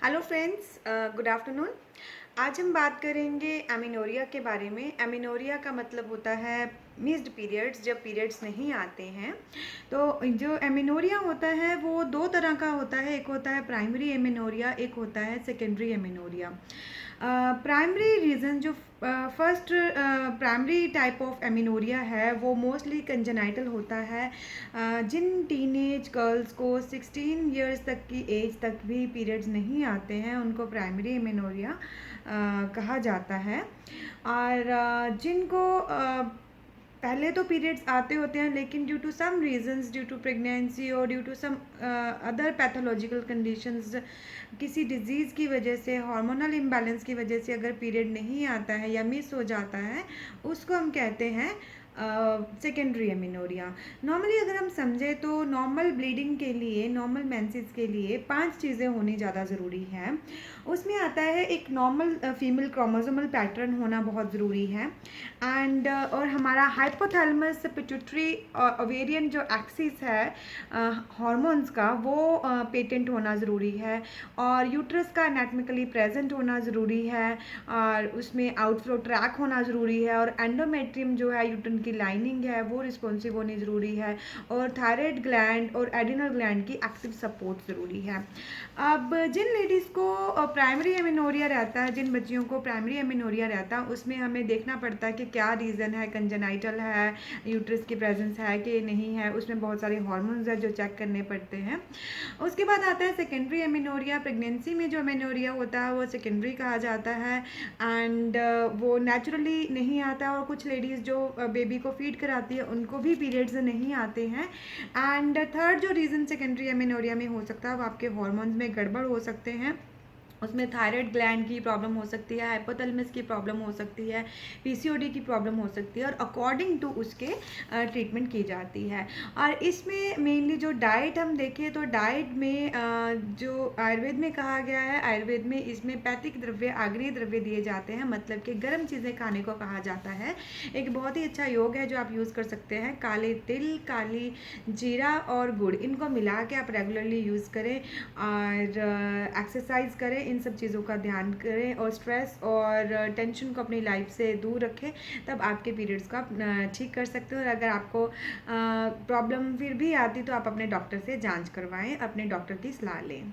Hello friends, good afternoon. आज हम बात करेंगे एमिनोरिया के बारे में। एमिनोरिया का मतलब होता है मिस्ड पीरियड्स, जब पीरियड्स नहीं आते हैं। तो जो एमिनोरिया होता है वो दो तरह का होता है, एक होता है प्राइमरी एमिनोरिया, एक होता है सेकेंडरी एमिनोरिया। प्राइमरी रीज़न जो first primary type of amenorrhoea है वो मोस्टली कंजेनाइटल होता है। जिन टीनेज गर्ल्स को 16 इयर्स तक की एज तक भी पीरियड्स नहीं आते हैं उनको प्राइमरी एमिनोरिया कहा जाता है। और जिनको पहले तो पीरियड्स आते होते हैं लेकिन due to some reasons, due to pregnancy और due to some other pathological conditions, किसी डिजीज़ की वजह से, हार्मोनल इम्बैलेंस की वजह से अगर पीरियड नहीं आता है या मिस हो जाता है, उसको हम कहते हैं सेकेंडरी एमिनोरिया। नॉर्मली अगर हम समझें तो नॉर्मल ब्लीडिंग के लिए, नॉर्मल मेंसेस के लिए 5 चीज़ें होनी ज़्यादा ज़रूरी है। उसमें आता है एक नॉर्मल फीमेल क्रोमोसोमल पैटर्न होना बहुत ज़रूरी है। एंड और हमारा हाइपोथैलेमस पिट्यूटरी ओवेरियन जो एक्सिस है हार्मोन्स का, वो पेटेंट होना ज़रूरी है। और यूट्रस का एनाटॉमिकली प्रेजेंट होना ज़रूरी है। और उसमें आउटफ्लो ट्रैक होना ज़रूरी है। और एंडोमेट्रियम जो है, यूट्रन की लाइनिंग है, वो रिस्पॉन्सिव होनी ज़रूरी है। और थायराइड ग्लैंड और एडिनल ग्लैंड की एक्टिव सपोर्ट ज़रूरी है। अब जिन लेडीज़ को प्राइमरी एमिनोरिया रहता है, जिन बच्चियों को प्राइमरी एमिनोरिया रहता है, उसमें हमें देखना पड़ता है कि क्या रीज़न है, कंजेनाइटल है, यूट्रस की प्रेजेंस है कि नहीं है। उसमें बहुत सारे हार्मोन्स है जो चेक करने पड़ते हैं। उसके बाद आता है सेकेंडरी एमिनोरिया। प्रेगनेंसी में जो एमिनोरिया होता है वो सेकेंडरी कहा जाता है। एंड वो नेचुरली नहीं आता है। और कुछ लेडीज़ जो बेबी को फीड कराती है उनको भी पीरियड्स नहीं आते हैं। एंड थर्ड जो रीज़न सेकेंडरी एमिनोरिया में हो सकता है वो आपके हार्मोन्स में गड़बड़ हो सकते हैं। उसमें थायराइड ग्लैंड की प्रॉब्लम हो सकती है, हाइपोथैलेमस की प्रॉब्लम हो सकती है, पीसीओडी की प्रॉब्लम हो सकती है। और अकॉर्डिंग टू उसके ट्रीटमेंट की जाती है। और इसमें मेनली जो डाइट हम देखें तो डाइट में जो आयुर्वेद में कहा गया है, आयुर्वेद में इसमें पैतिक द्रव्य, आग्नेय द्रव्य दिए जाते हैं, मतलब कि गर्म चीज़ें खाने को कहा जाता है। एक बहुत ही अच्छा योग है जो आप यूज़ कर सकते हैं। काले तिल, काली जीरा और गुड़, इनको मिला के आप रेगुलरली यूज़ करें। और एक्सरसाइज करें, इन सब चीज़ों का ध्यान करें। और स्ट्रेस और टेंशन को अपनी लाइफ से दूर रखें, तब आपके पीरियड्स को आप ठीक कर सकते हो। और अगर आपको प्रॉब्लम फिर भी आती तो आप अपने डॉक्टर से जांच करवाएं, अपने डॉक्टर की सलाह लें।